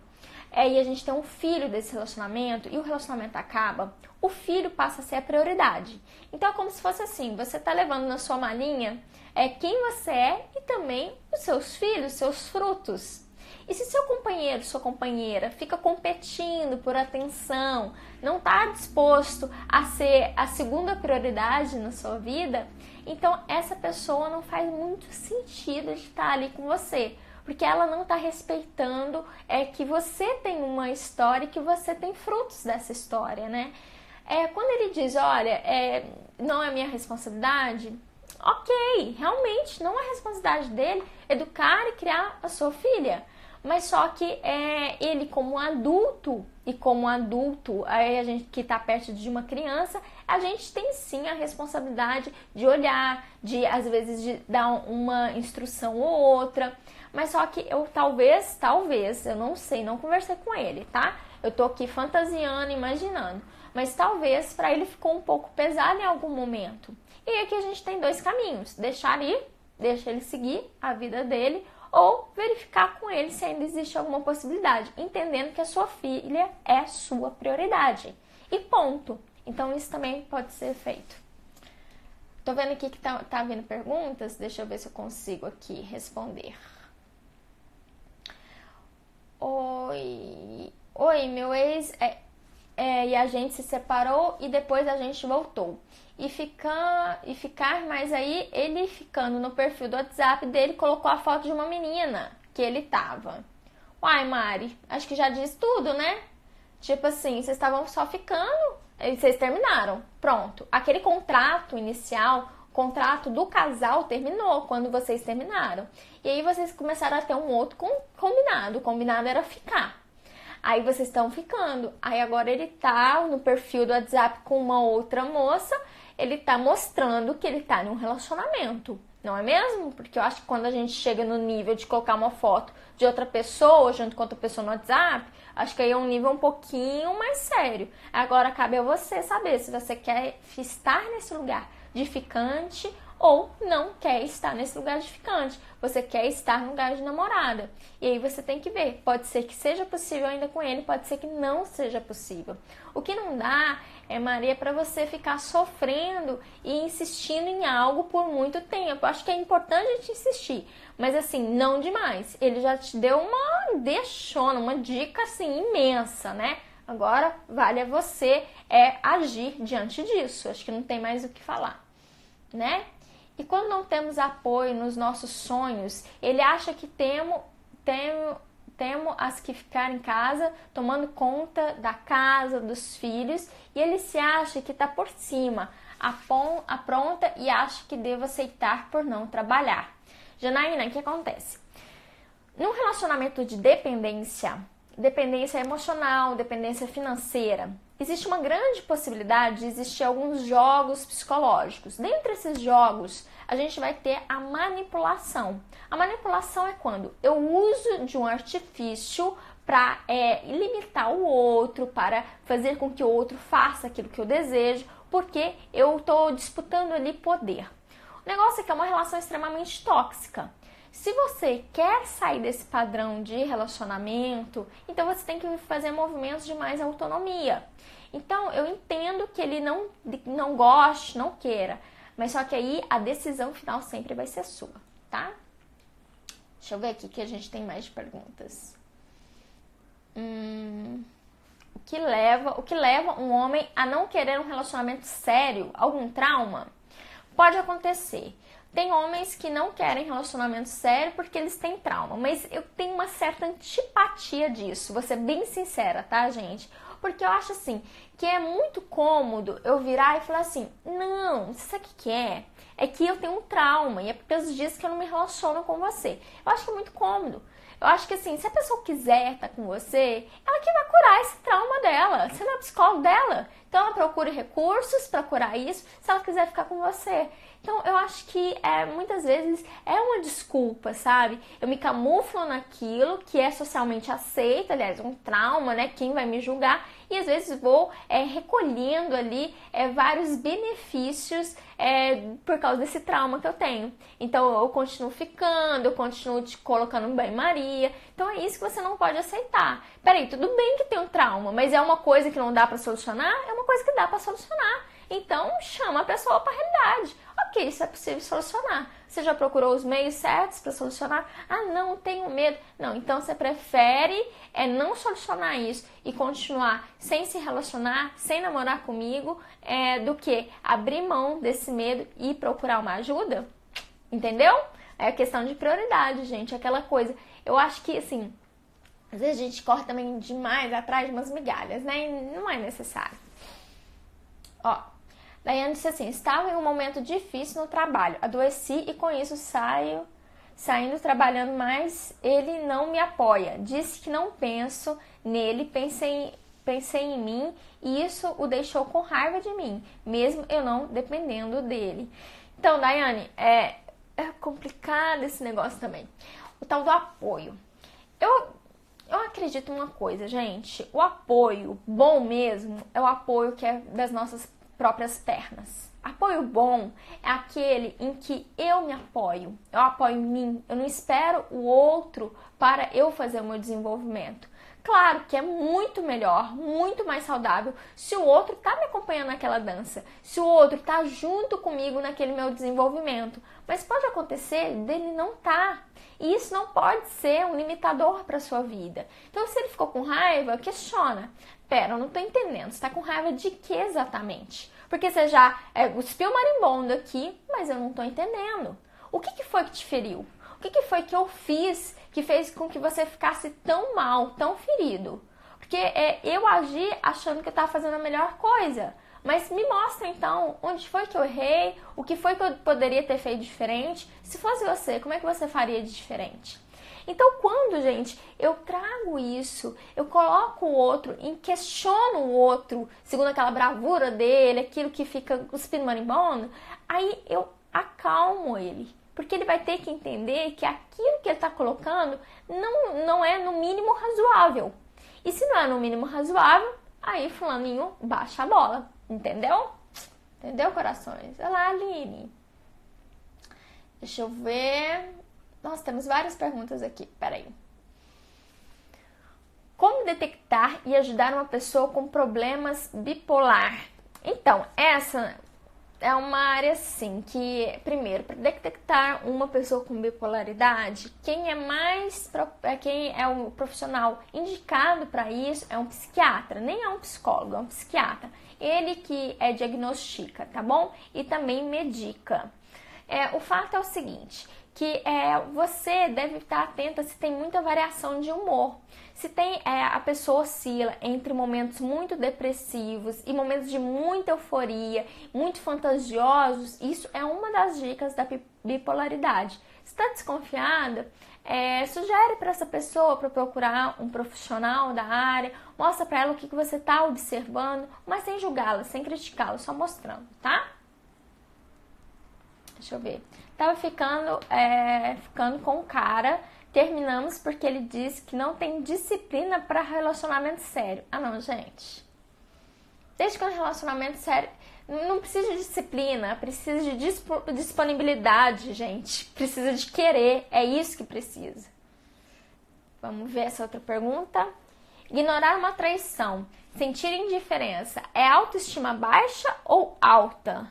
e a gente tem um filho desse relacionamento e o relacionamento acaba, o filho passa a ser a prioridade. Então é como se fosse assim, você tá levando na sua malinha quem você é e também os seus filhos, seus frutos. E se seu companheiro, sua companheira fica competindo por atenção, não está disposto a ser a segunda prioridade na sua vida, então essa pessoa não faz muito sentido de estar ali com você, porque ela não está respeitando que você tem uma história e que você tem frutos dessa história, né? Quando ele diz, olha, não é minha responsabilidade, ok, realmente não é responsabilidade dele educar e criar a sua filha. Mas só que ele como adulto, e como adulto, a gente que está perto de uma criança, a gente tem sim a responsabilidade de olhar, de às vezes de dar uma instrução ou outra. Mas só que eu talvez, eu não sei, não conversei com ele, tá? Eu tô aqui fantasiando, imaginando. Mas talvez para ele ficou um pouco pesado em algum momento. E aqui a gente tem dois caminhos: deixar ir, deixa ele seguir a vida dele, ou verificar com ele se ainda existe alguma possibilidade, entendendo que a sua filha é sua prioridade. E ponto. Então isso também pode ser feito. Tô vendo aqui que tá vindo perguntas, deixa eu ver se eu consigo aqui responder. Oi, meu ex e a gente se separou e depois a gente voltou. E ficar, mas aí ele ficando no perfil do WhatsApp dele colocou a foto de uma menina que ele tava. Uai, Mari, acho que já diz tudo, né? Tipo assim, vocês estavam só ficando, e vocês terminaram. Pronto. Aquele contrato inicial, contrato do casal terminou quando vocês terminaram. E aí vocês começaram a ter um outro combinado. O combinado era ficar. Aí vocês estão ficando. Aí agora ele tá no perfil do WhatsApp com uma outra moça. Ele tá mostrando que ele tá em um relacionamento. Não é mesmo? Porque eu acho que quando a gente chega no nível de colocar uma foto de outra pessoa junto com outra pessoa no WhatsApp, acho que aí é um nível um pouquinho mais sério. Agora cabe a você saber se você quer estar nesse lugar de ficante ou não quer estar nesse lugar de ficante. Você quer estar no lugar de namorada. E aí você tem que ver. Pode ser que seja possível ainda com ele, pode ser que não seja possível. O que não dá, Maria, para você ficar sofrendo e insistindo em algo por muito tempo. Acho que é importante a gente insistir, mas assim, não demais. Ele já te deu uma deixona, uma dica assim imensa, né? Agora vale a você agir diante disso. Acho que não tem mais o que falar, né? E quando não temos apoio nos nossos sonhos, ele acha que temos as que ficar em casa, tomando conta da casa, dos filhos, e ele se acha que está por cima, apronta e acha que devo aceitar por não trabalhar. Janaína, o que acontece? Num relacionamento de dependência emocional, dependência financeira, existe uma grande possibilidade de existir alguns jogos psicológicos. Dentre esses jogos, a gente vai ter a manipulação. A manipulação é quando eu uso de um artifício para limitar o outro, para fazer com que o outro faça aquilo que eu desejo, porque eu estou disputando ali poder. O negócio é que é uma relação extremamente tóxica. Se você quer sair desse padrão de relacionamento, então você tem que fazer movimentos de mais autonomia. Então, eu entendo que ele não goste, não queira, mas só que aí a decisão final sempre vai ser sua, tá? Deixa eu ver aqui que a gente tem mais de perguntas. O que leva um homem a não querer um relacionamento sério? Algum trauma? Pode acontecer. Tem homens que não querem relacionamento sério porque eles têm trauma, mas eu tenho uma certa antipatia disso, vou ser bem sincera, tá, gente? Porque eu acho assim, que é muito cômodo eu virar e falar assim, não, sabe o que é? É que eu tenho um trauma e é porque os dias que eu não me relaciono com você. Eu acho que é muito cômodo. Eu acho que assim, se a pessoa quiser estar com você, ela que vai curar esse trauma dela. Você não é psicólogo dela. Então ela procura recursos para curar isso, se ela quiser ficar com você. Então eu acho que muitas vezes é uma desculpa, sabe? Eu me camuflo naquilo que é socialmente aceito, aliás, um trauma, né? Quem vai me julgar? E às vezes vou recolhendo ali vários benefícios por causa desse trauma que eu tenho. Então eu continuo ficando, eu continuo te colocando em banho-maria. Então é isso que você não pode aceitar. Peraí, tudo bem que tem um trauma, mas é uma coisa que não dá pra solucionar? É uma coisa que dá pra solucionar. Então chama a pessoa pra realidade. Ok, isso é possível solucionar. Você já procurou os meios certos para solucionar? Ah, não, tenho medo. Não, então você prefere não solucionar isso e continuar sem se relacionar, sem namorar comigo, do que abrir mão desse medo e procurar uma ajuda? Entendeu? É questão de prioridade, gente. Aquela coisa. Eu acho que, assim, às vezes a gente corre também demais atrás de umas migalhas, né? E não é necessário. Ó. Daiane disse assim, estava em um momento difícil no trabalho, adoeci e com isso saindo trabalhando, mas ele não me apoia. Disse que não penso nele, pensei em mim e isso o deixou com raiva de mim, mesmo eu não dependendo dele. Então, Daiane, é complicado esse negócio também. O tal do apoio. Eu acredito uma coisa, gente, o apoio bom mesmo é o apoio que é das nossas próprias pernas. Apoio bom é aquele em que eu me apoio, eu apoio em mim, eu não espero o outro para eu fazer o meu desenvolvimento. Claro que é muito melhor, muito mais saudável se o outro está me acompanhando naquela dança, se o outro está junto comigo naquele meu desenvolvimento. Mas pode acontecer dele não estar. E isso não pode ser um limitador para a sua vida. Então, se ele ficou com raiva, questiona. Pera, eu não estou entendendo. Você está com raiva de que exatamente? Porque você já cuspiu marimbondo aqui, mas eu não estou entendendo. O que foi que te feriu? O que foi que eu fiz que fez com que você ficasse tão mal, tão ferido? Porque eu agi achando que eu estava fazendo a melhor coisa. Mas me mostra então onde foi que eu errei, o que foi que eu poderia ter feito diferente. Se fosse você, como é que você faria de diferente? Então, quando, gente, eu trago isso, eu coloco o outro, questiono o outro, segundo aquela bravura dele, aquilo que fica cuspindo marimbondo, aí eu acalmo ele. Porque ele vai ter que entender que aquilo que ele está colocando não é no mínimo razoável. E se não é no mínimo razoável, aí fulaninho baixa a bola. Entendeu? Entendeu, corações? Olha lá, Aline. Deixa eu ver. Nossa, temos várias perguntas aqui. Peraí. Como detectar e ajudar uma pessoa com problemas bipolar? Então, essa é uma área assim que, primeiro, para detectar uma pessoa com bipolaridade, quem é o profissional indicado para isso é um psiquiatra, nem é um psicólogo, é um psiquiatra. Ele que diagnostica, tá bom? E também medica. O fato é o seguinte, que você deve estar atenta se tem muita variação de humor. Se tem a pessoa oscila entre momentos muito depressivos e momentos de muita euforia, muito fantasiosos, isso é uma das dicas da bipolaridade. Se está desconfiada, sugere para essa pessoa para procurar um profissional da área, mostra para ela o que você está observando, mas sem julgá-la, sem criticá-la, só mostrando, tá? Deixa eu ver. Tava ficando com o cara, terminamos porque ele disse que não tem disciplina para relacionamento sério. Ah, não, gente. Desde que é um relacionamento sério, não precisa de disciplina, precisa de disponibilidade, gente. Precisa de querer, é isso que precisa. Vamos ver essa outra pergunta. Ignorar uma traição, sentir indiferença, é autoestima baixa ou alta?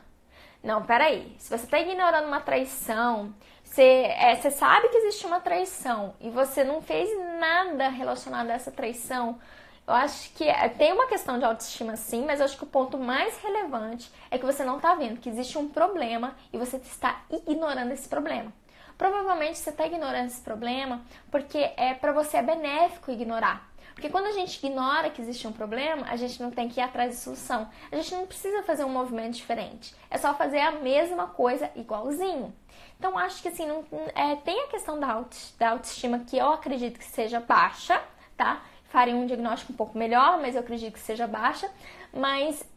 Não, peraí. Se você está ignorando uma traição, você sabe que existe uma traição e você não fez nada relacionado a essa traição, eu acho que tem uma questão de autoestima sim, mas eu acho que o ponto mais relevante é que você não está vendo que existe um problema e você está ignorando esse problema. Provavelmente você está ignorando esse problema porque para você é benéfico ignorar. Porque quando a gente ignora que existe um problema, a gente não tem que ir atrás de solução. A gente não precisa fazer um movimento diferente. É só fazer a mesma coisa igualzinho. Então, acho que assim, tem a questão da autoestima que eu acredito que seja baixa, tá? Faria um diagnóstico um pouco melhor, mas eu acredito que seja baixa. Mas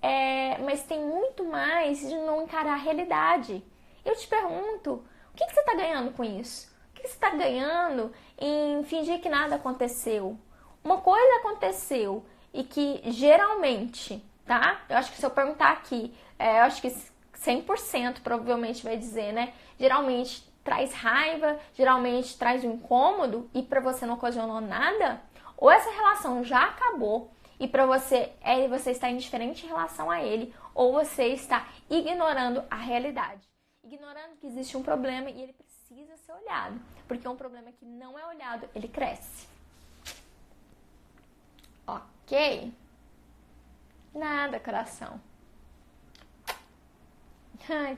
tem muito mais de não encarar a realidade. Eu te pergunto, o que você está ganhando com isso? O que você está ganhando em fingir que nada aconteceu? Uma coisa aconteceu e que geralmente, tá? Eu acho que se eu perguntar aqui, eu acho que 100% provavelmente vai dizer, né? Geralmente traz raiva, geralmente traz um incômodo e pra você não ocasionou nada, ou essa relação já acabou e pra você você está indiferente em relação a ele, ou você está ignorando a realidade. Ignorando que existe um problema e ele precisa ser olhado, porque um problema que não é olhado, ele cresce. Ok? Nada, coração.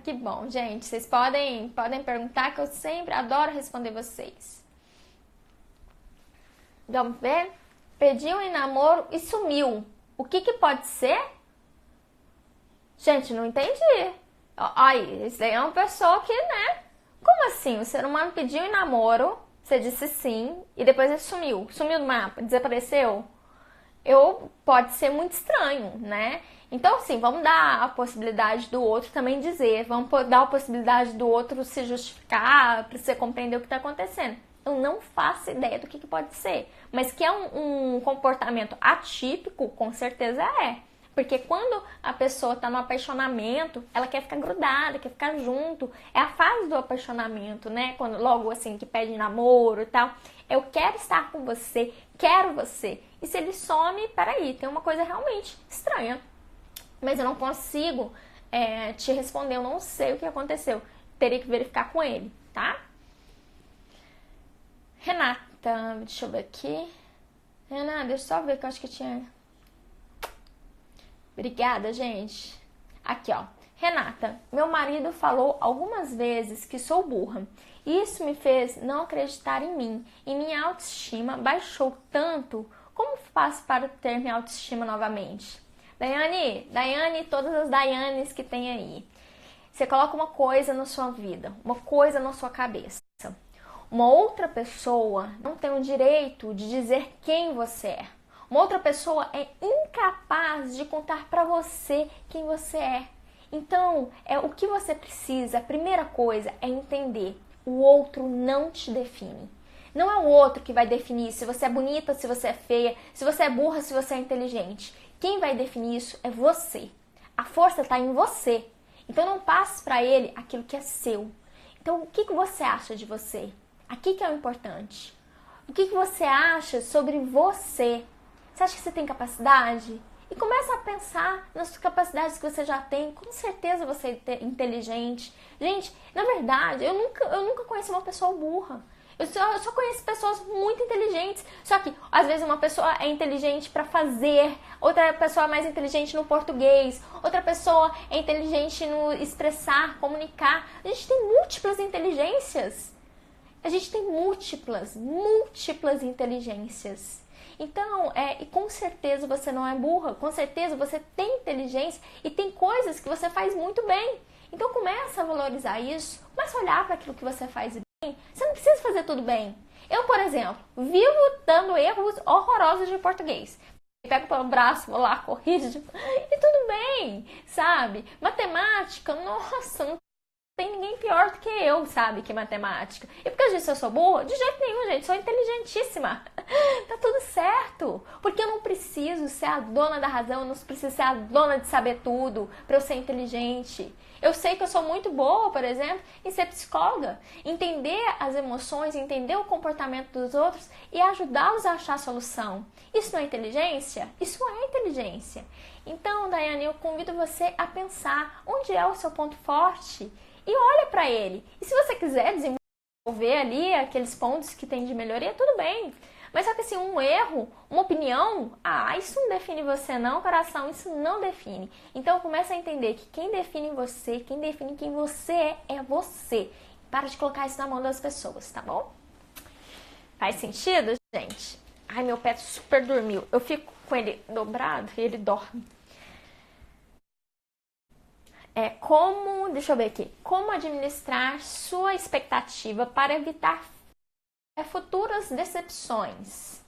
Que bom, gente. Vocês podem perguntar que eu sempre adoro responder vocês. Vamos ver? Pediu em namoro e sumiu. O que pode ser? Gente, não entendi. Aí, isso aí é uma pessoa que, né? Como assim? O ser humano pediu em namoro, você disse sim, e depois ele sumiu. Sumiu do mapa, desapareceu? Pode ser muito estranho, né? Então, assim, vamos dar a possibilidade do outro também dizer, vamos dar a possibilidade do outro se justificar, para você compreender o que está acontecendo. Eu não faço ideia do que pode ser, mas que é um comportamento atípico, com certeza é. Porque quando a pessoa tá no apaixonamento, ela quer ficar grudada, quer ficar junto. É a fase do apaixonamento, né? Quando logo assim que pede namoro e tal. Eu quero estar com você, quero você. E se ele some, peraí, tem uma coisa realmente estranha. Mas eu não consigo te responder, eu não sei o que aconteceu. Teria que verificar com ele, tá? Renata, deixa eu ver aqui. Renata, deixa eu só ver que eu acho que tinha... Obrigada, gente. Aqui, ó. Renata, meu marido falou algumas vezes que sou burra. Isso me fez não acreditar em mim. E minha autoestima baixou tanto. Como faço para ter minha autoestima novamente? Daiane, todas as Daianes que tem aí. Você coloca uma coisa na sua vida, uma coisa na sua cabeça. Uma outra pessoa não tem o direito de dizer quem você é. Uma outra pessoa é incapaz de contar para você quem você é. Então, o que você precisa, a primeira coisa é entender, o outro não te define. Não é o outro que vai definir se você é bonita, se você é feia, se você é burra, se você é inteligente. Quem vai definir isso é você. A força está em você. Então não passe para ele aquilo que é seu. Então o que você acha de você? Aqui que é o importante. O que você acha sobre você? Você acha que você tem capacidade? E começa a pensar nas capacidades que você já tem. Com certeza você é inteligente. Gente, na verdade, eu nunca conheci uma pessoa burra. Eu só conheço pessoas muito inteligentes. Só que, às vezes, uma pessoa é inteligente para fazer, outra pessoa é mais inteligente no português, outra pessoa é inteligente no expressar, comunicar. A gente tem múltiplas inteligências. A gente tem múltiplas inteligências. Então, e com certeza você não é burra, com certeza você tem inteligência e tem coisas que você faz muito bem. Então, começa a valorizar isso, começa a olhar para aquilo que você faz bem. Você não precisa fazer tudo bem. Eu, por exemplo, vivo dando erros horrorosos de português. Eu pego pelo braço, vou lá, corrijo e tudo bem, sabe? Matemática, nossa, não tem ninguém pior do que eu, sabe, que matemática. E porque eu disse eu sou boa? De jeito nenhum, gente, sou inteligentíssima. Tá tudo certo. Porque eu não preciso ser a dona da razão, eu não preciso ser a dona de saber tudo para eu ser inteligente. Eu sei que eu sou muito boa, por exemplo, em ser psicóloga. Entender as emoções, entender o comportamento dos outros e ajudá-los a achar a solução. Isso não é inteligência? Isso é inteligência. Então, Daiane, eu convido você a pensar onde é o seu ponto forte e olha para ele. E se você quiser desenvolver ali aqueles pontos que tem de melhoria, tudo bem. Mas só que assim, um erro, uma opinião, isso não define você não, coração, isso não define. Então começa a entender que quem define você, quem define quem você é você. Para de colocar isso na mão das pessoas, tá bom? Faz sentido, gente? Ai, meu pé super dormiu. Eu fico com ele dobrado e ele dorme. Deixa eu ver aqui. Como administrar sua expectativa para evitar futuras decepções.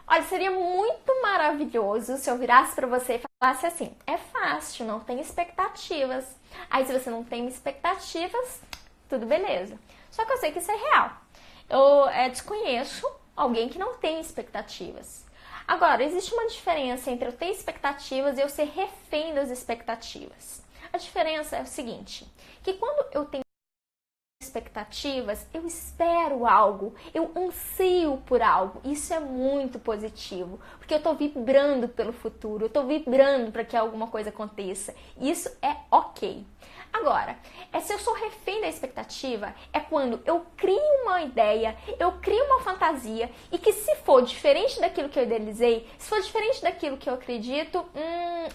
Olha, seria muito maravilhoso se eu virasse para você e falasse assim: é fácil, não tem expectativas. Aí se você não tem expectativas, tudo beleza. Só que eu sei que isso é real. Eu desconheço alguém que não tem expectativas. Agora, existe uma diferença entre eu ter expectativas e eu ser refém das expectativas. A diferença é o seguinte, que quando eu tenho expectativas, eu espero algo, eu ansio por algo. Isso é muito positivo, porque eu estou vibrando pelo futuro, eu estou vibrando para que alguma coisa aconteça. Isso é ok. Agora, se eu sou refém da expectativa, é quando eu crio uma ideia, eu crio uma fantasia e que se for diferente daquilo que eu idealizei, se for diferente daquilo que eu acredito,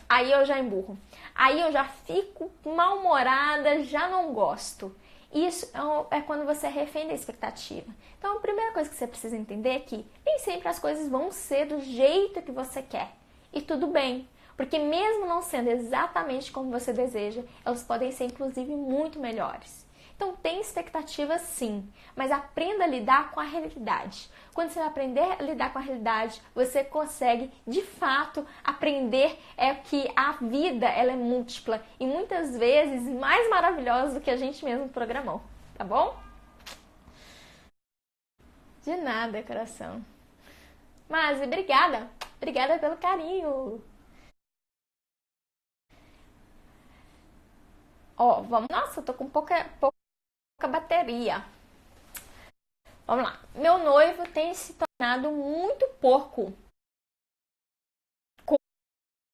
aí eu já emburro. Aí eu já fico mal-humorada, já não gosto. Isso é quando você é refém da expectativa. Então, a primeira coisa que você precisa entender é que nem sempre as coisas vão ser do jeito que você quer. E tudo bem, porque mesmo não sendo exatamente como você deseja, elas podem ser, inclusive, muito melhores. Então, tem expectativas sim, mas aprenda a lidar com a realidade. Quando você aprender a lidar com a realidade, você consegue, de fato, aprender que a vida ela é múltipla e muitas vezes mais maravilhosa do que a gente mesmo programou, tá bom? De nada, coração. Mas, obrigada pelo carinho. Ó, vamos. Nossa, eu tô com pouca bateria. Vamos lá. Meu noivo tem se tornado muito porco